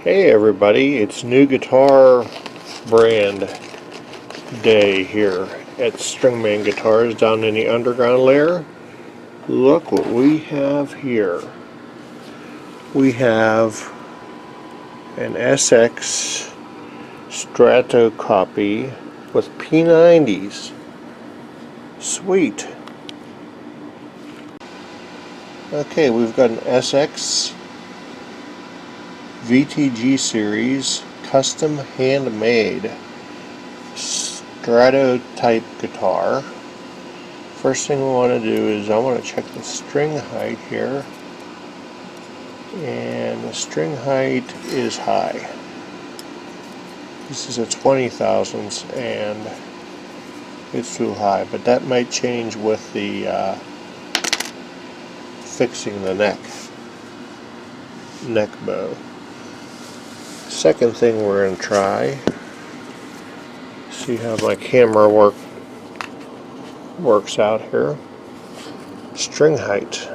Hey everybody, it's new guitar brand day here at Stringman Guitars down in the underground layer. Look what we have here. We have an SX Strato copy with P90s. Sweet. Okay, we've got an SX VTG series custom handmade Strato type guitar. First thing we want to do is I want to check the string height here, and the string height is high. This is a 20 thousandths and it's too high, but that might change with the fixing the neck bow. Second thing we're going to try, see how my camera works out here. String height.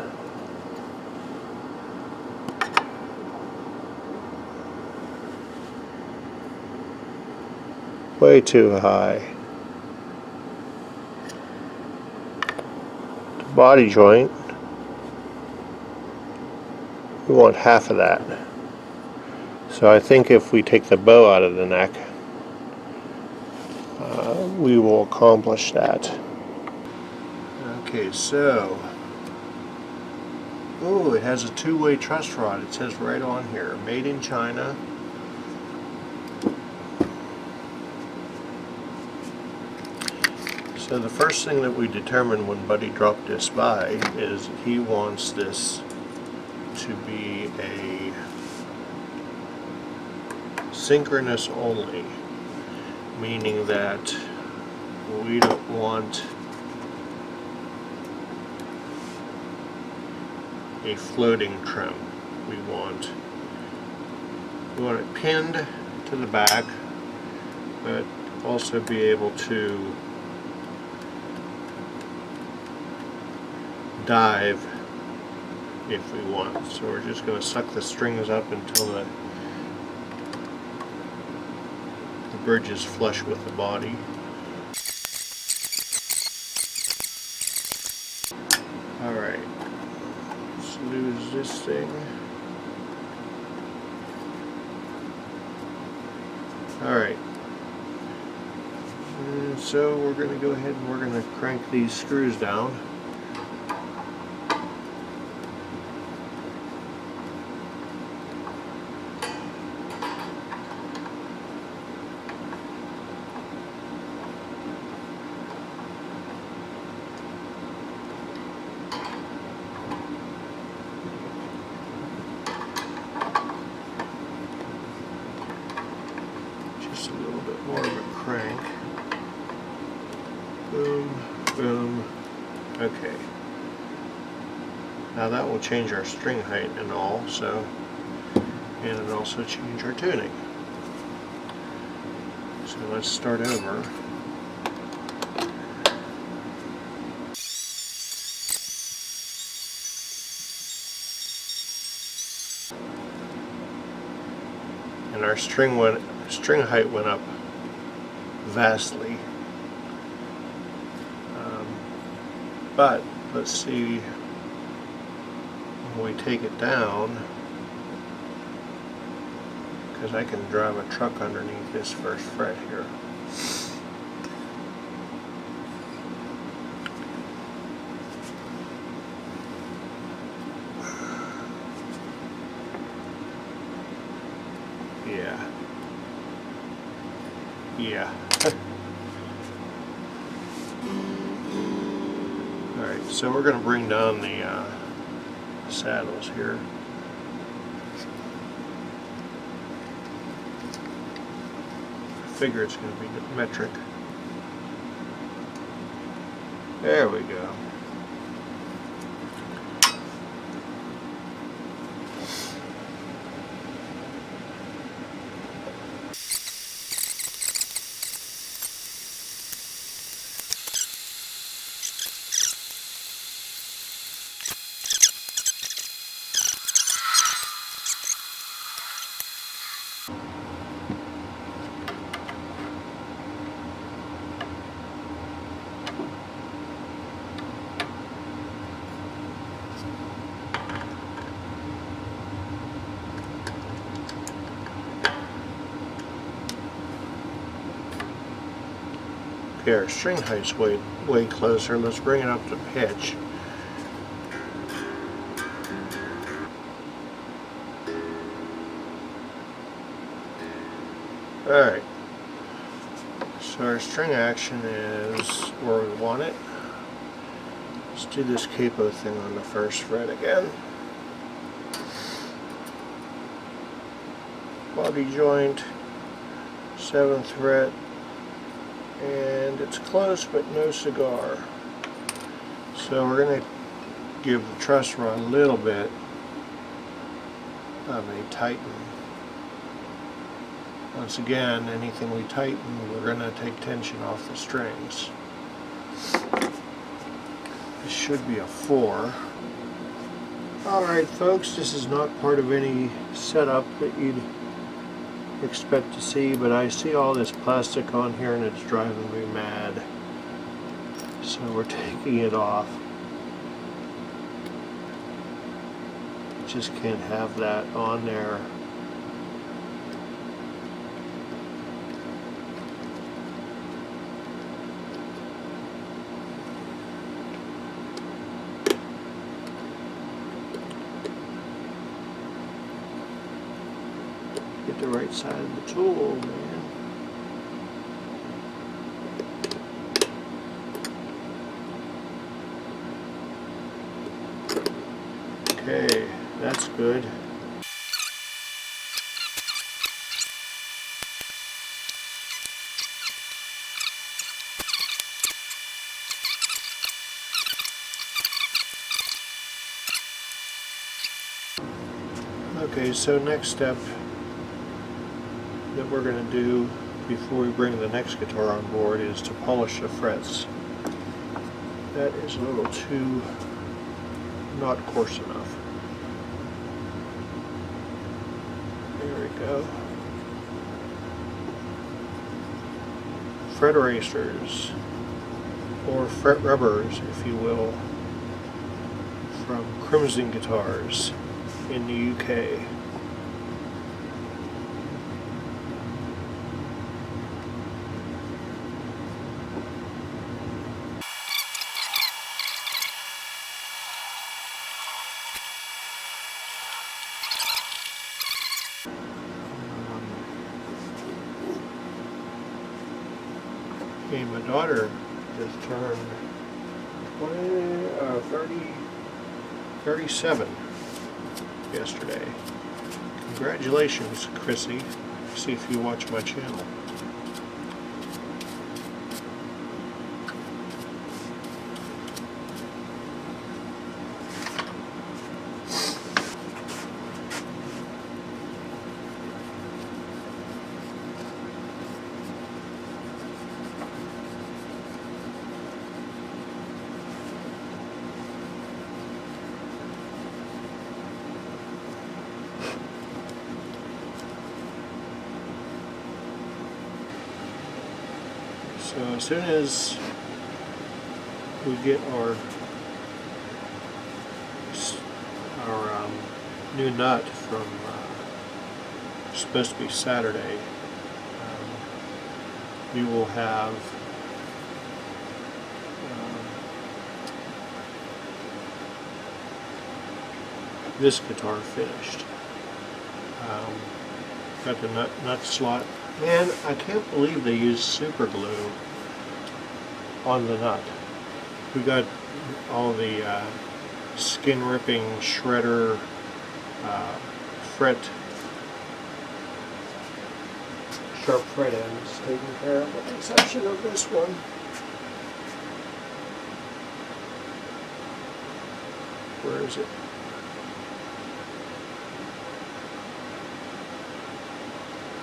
Way too high. The body joint, we want half of that. So I think if we take the bow out of the neck, we will accomplish that. Okay, so, oh, it has a two-way truss rod. It says right on here, made in China. So the first thing that we determined when Buddy dropped this by is he wants this to be a synchronous only, meaning that we don't want a floating trim. We want it pinned to the back, but also be able to dive if we want. So we're just going to suck the strings up until the bridge is flush with the body. Alright, let's lose this thing. Alright, so we're going to go ahead and we're going to crank these screws down. Just a little bit more of a crank. Boom, boom. Okay. Now that will change our string height and all, so, and it also change our tuning. So let's start over. And our string height went up vastly. But let's see when we take it down, because I can drive a truck underneath this first fret here. Yeah. Alright, so we're going to bring down the saddles here. I figure it's going to be metric. There we go. Okay, our string height's way closer. Let's bring it up to pitch. Alright, so our string action is where we want it. Let's do this capo thing on the first fret again. Body joint, 7th fret, and it's close but no cigar. So we're going to give the truss rod a little bit of a tighten. Once again, anything we tighten, we're going to take tension off the strings. This should be a 4. Alright folks, this is not part of any setup that you'd expect to see, but I see all this plastic on here and it's driving me mad. So we're taking it off. Just can't have that on there. Get the right side of the tool, man. Okay, that's good. Okay, so next step that we're going to do before we bring the next guitar on board is to polish the frets. That is a little too not coarse enough. There we go. Fret erasers, or fret rubbers if you will, from Crimson Guitars in the UK. Okay, my daughter just turned 37 yesterday. Congratulations, Chrissy. See if you watch my channel. So as soon as we get our new nut from, it's supposed to be Saturday, we will have this guitar finished. Got the nut slot. And I can't believe they used super glue on the nut. We got all the skin ripping shredder sharp fret ends taken care of, with the exception of this one. Where is it?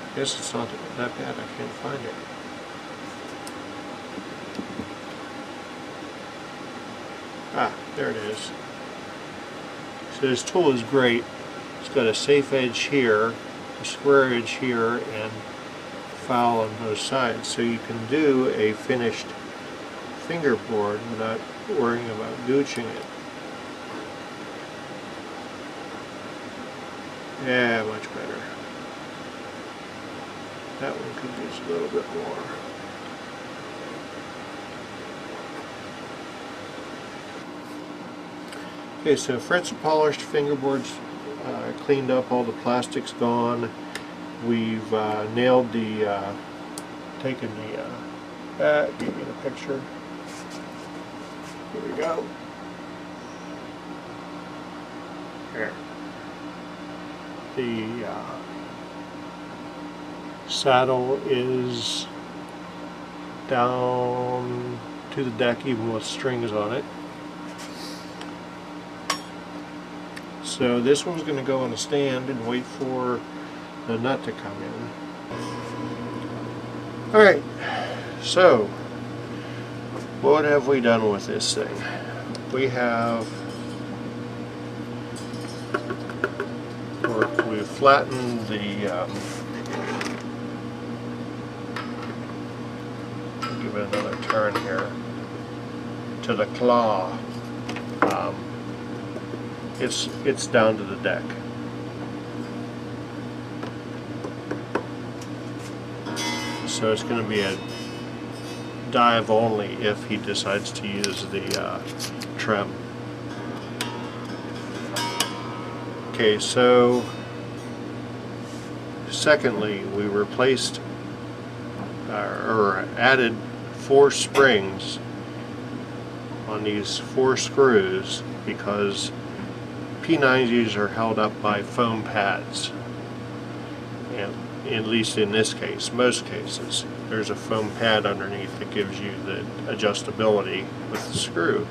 I guess it's not that bad, I can't find it. Ah, there it is. So this tool is great. It's got a safe edge here, a square edge here, and foul on both sides. So you can do a finished fingerboard without worrying about gooching it. Yeah, much better. That one could use a little bit more. Okay, so frets are polished, fingerboards cleaned up, all the plastic's gone. We've nailed the, taken the, give you the picture. Here we go. Here. The saddle is down to the deck even with strings on it. So this one's going to go on a stand and wait for the nut to come in. Alright, so what have we done with this thing? We've flattened the give it another turn here to the claw. It's down to the deck. So it's going to be a dive only if he decides to use the trim. Okay, so secondly, we replaced or added 4 springs on these 4 screws because P90s are held up by foam pads, and at least in this case, most cases, there's a foam pad underneath that gives you the adjustability with the screw.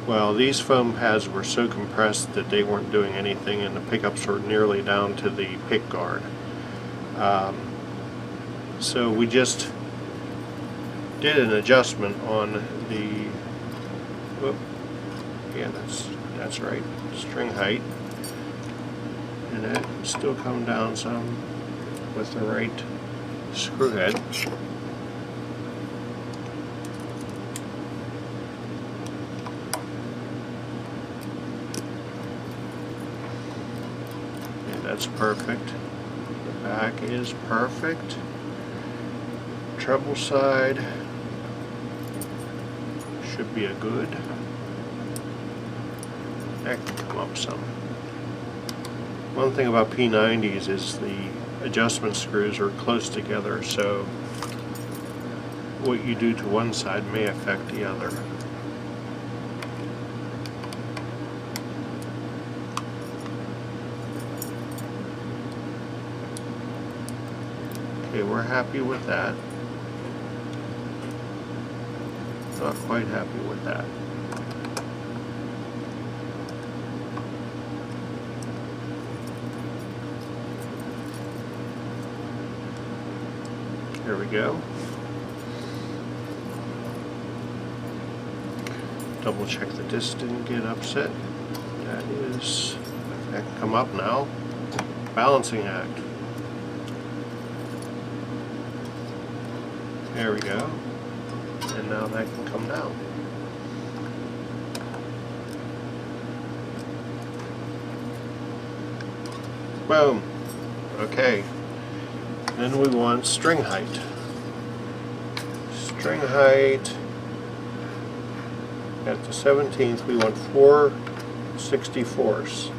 Well, these foam pads were so compressed that they weren't doing anything, and the pickups were nearly down to the pick guard. So we just did an adjustment on the, whoop, yeah, that's right, string height, and it still come down some with the right screw head. And that's perfect. The back is perfect. Treble side should be a good. That can come up some. One thing about P90s is the adjustment screws are close together, so what you do to one side may affect the other. Okay, we're happy with that. Not quite happy with that. There we go. Double check the disc didn't get upset. That is, that can come up now. Balancing act. There we go. And now that can come down. Boom. Okay. Then we want string height. String height at the 17th we want 4/64.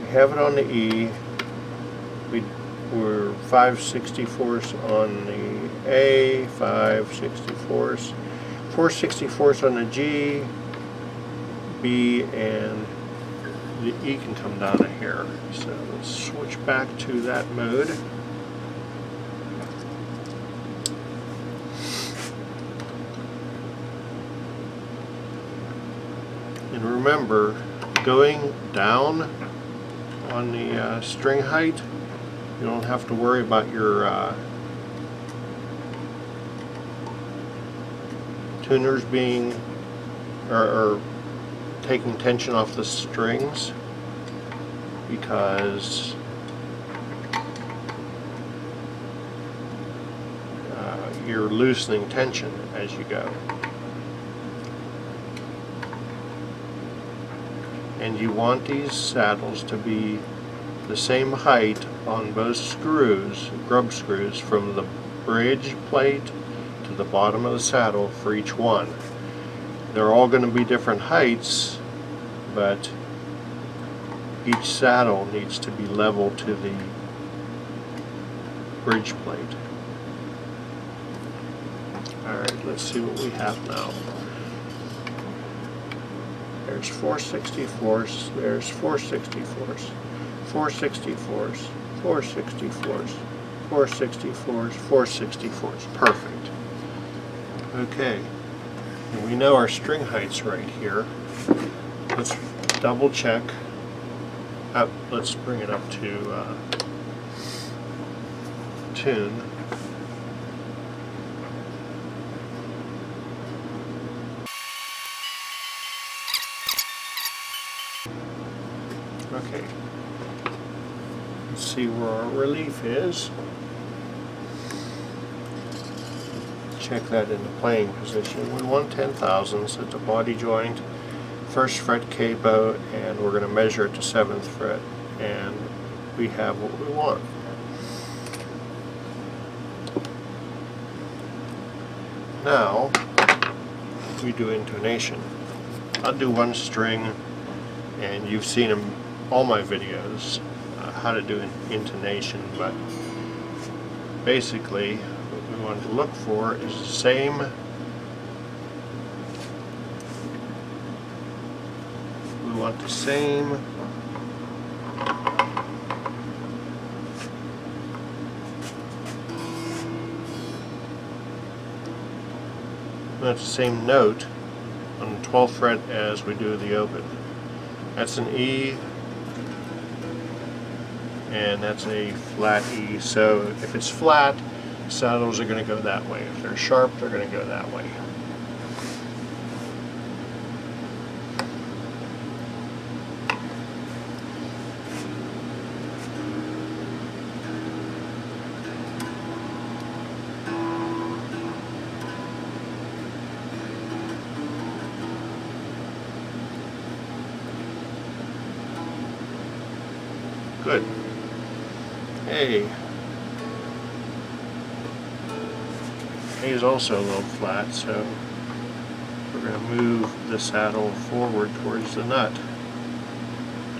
We have it on the E. We're 5/64 on the A, 5/64, 4/64 on the G, B, and the E can come down to here. So let's switch back to that mode. And remember, going down on the string height, you don't have to worry about your tuners being or taking tension off the strings, because you're loosening tension as you go. And you want these saddles to be the same height on both screws, grub screws, from the bridge plate to the bottom of the saddle for each one. They're all going to be different heights but each saddle needs to be level to the bridge plate. Alright, let's see what we have now. There's 464s, there's 464s, 464s, 464s, 464s, 464s. Perfect. Okay. And we know our string height's right here. Let's double check. Let's bring it up to tune. Okay. Let's see where our relief is. Check that in the playing position. We want 10,000ths at the body joint, 1st fret K bow, and we're going to measure it to 7th fret, and we have what we want. Now we do intonation. I'll do one string, and you've seen in all my videos how to do intonation, but basically what we want to look for is the same note on the 12th fret as we do the open. That's an E, and that's a flat E. So if it's flat, saddles are going to go that way. If they're sharp, they're going to go that way. Good. A. A is also a little flat, so we're going to move the saddle forward towards the nut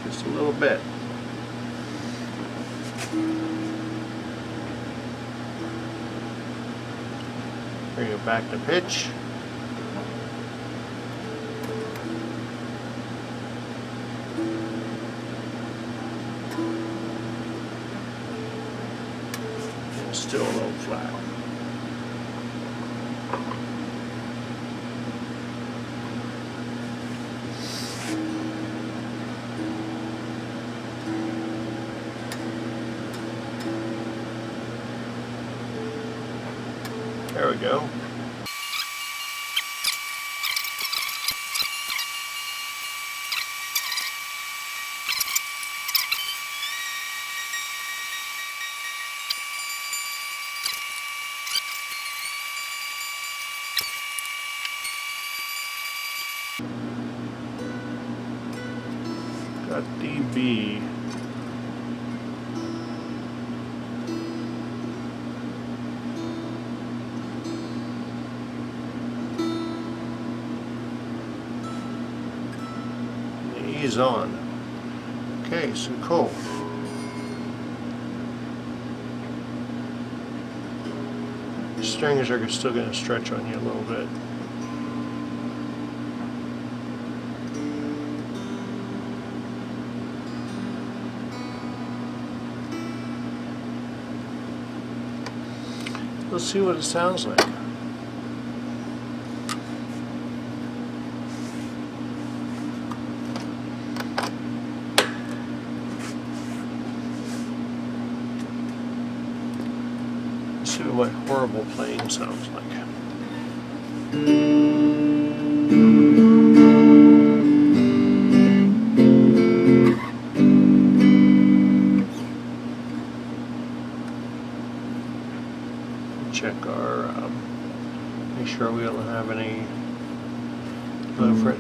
just a little bit. Bring it back to pitch. Still a little flat. There we go. Got DB. The E's on. Okay, so cool. The strings are still going to stretch on you a little bit. Let's see what it sounds like. Let's see what horrible playing sounds like. Check our, make sure we don't have any low fret.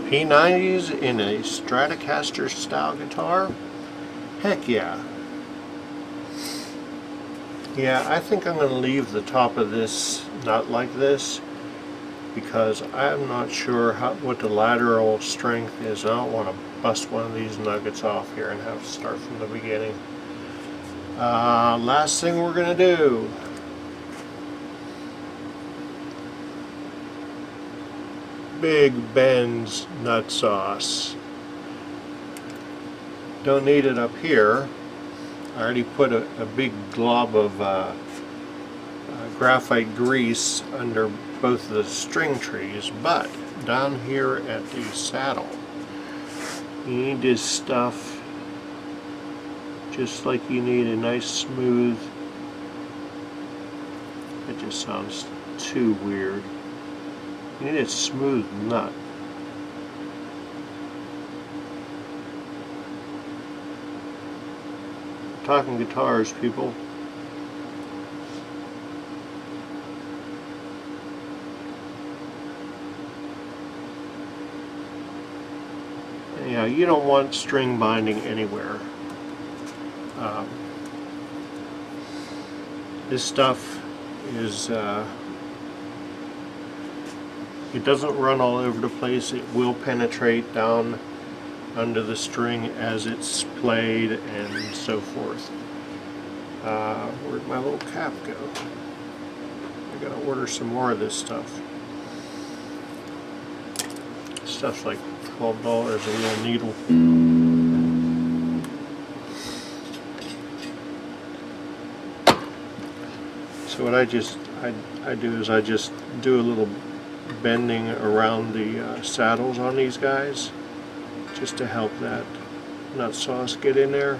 P90s in a Stratocaster style guitar? Heck yeah. Yeah, I think I'm going to leave the top of this nut like this because I'm not sure what the lateral strength is. I don't want to bust one of these nuggets off here and have to start from the beginning. Last thing we're going to do. Big Ben's nut sauce. Don't need it up here. I already put a big glob of graphite grease under both the string trees, but down here at the saddle, you need this stuff just like you need a nice smooth, it just sounds too weird. You need a smooth nut. Talking guitars, people. Yeah, you don't want string binding anywhere. This stuff is it doesn't run all over the place. It will penetrate down under the string as it's played and so forth. Where'd my little cap go? I gotta order some more of this stuff. Stuff's like $12 a little needle. So what I do is I just do a little bending around the saddles on these guys, just to help that nut sauce get in there.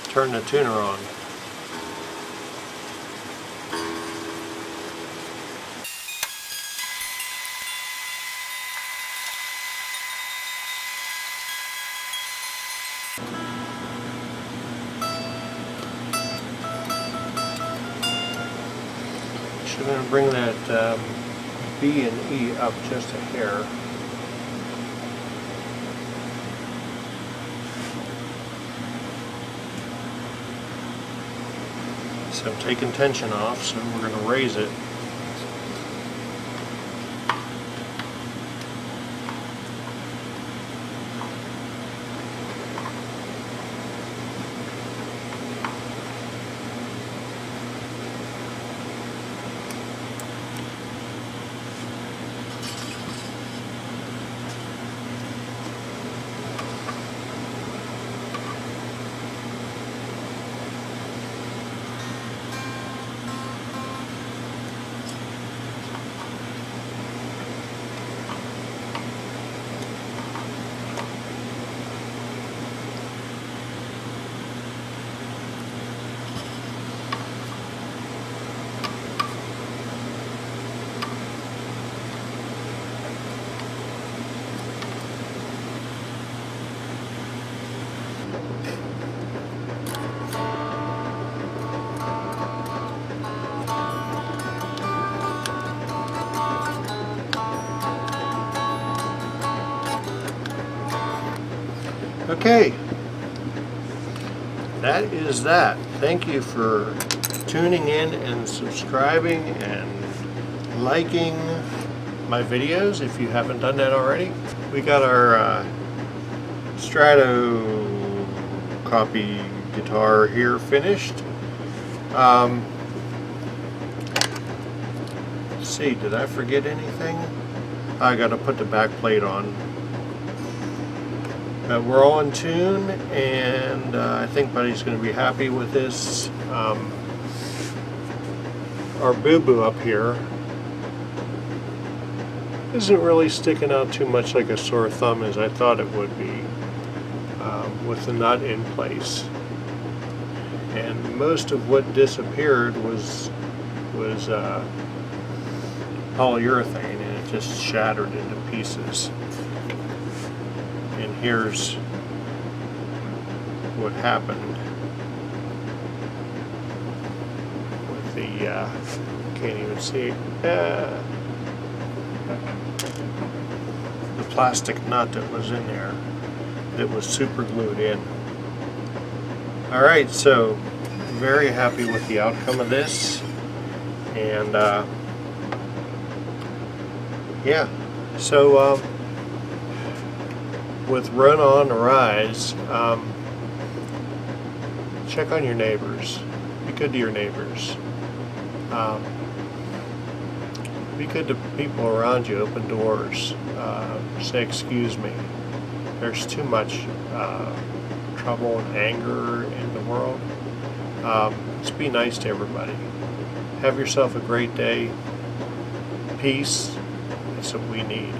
Turn the tuner on. I'm going to bring that B and E up just a hair. So I'm taking tension off, so we're going to raise it. Okay, that is that. Thank you for tuning in and subscribing and liking my videos if you haven't done that already. We got our Strato copy guitar here finished. Let's see, did I forget anything? I gotta put the back plate on. We're all in tune, and I think Buddy's going to be happy with this. Our boo-boo up here isn't really sticking out too much like a sore thumb as I thought it would be, with the nut in place. And most of what disappeared was polyurethane, and it just shattered into pieces. And here's what happened. the, can't even see, the plastic nut that was in there that was super glued in. Alright, so very happy with the outcome of this, and yeah, so with Run on the Rise, check on your neighbors. Be good to your neighbors. Be good to people around you. Open doors. Say excuse me. There's too much trouble and anger in the world. Just be nice to everybody. Have yourself a great day. Peace. That's what we need.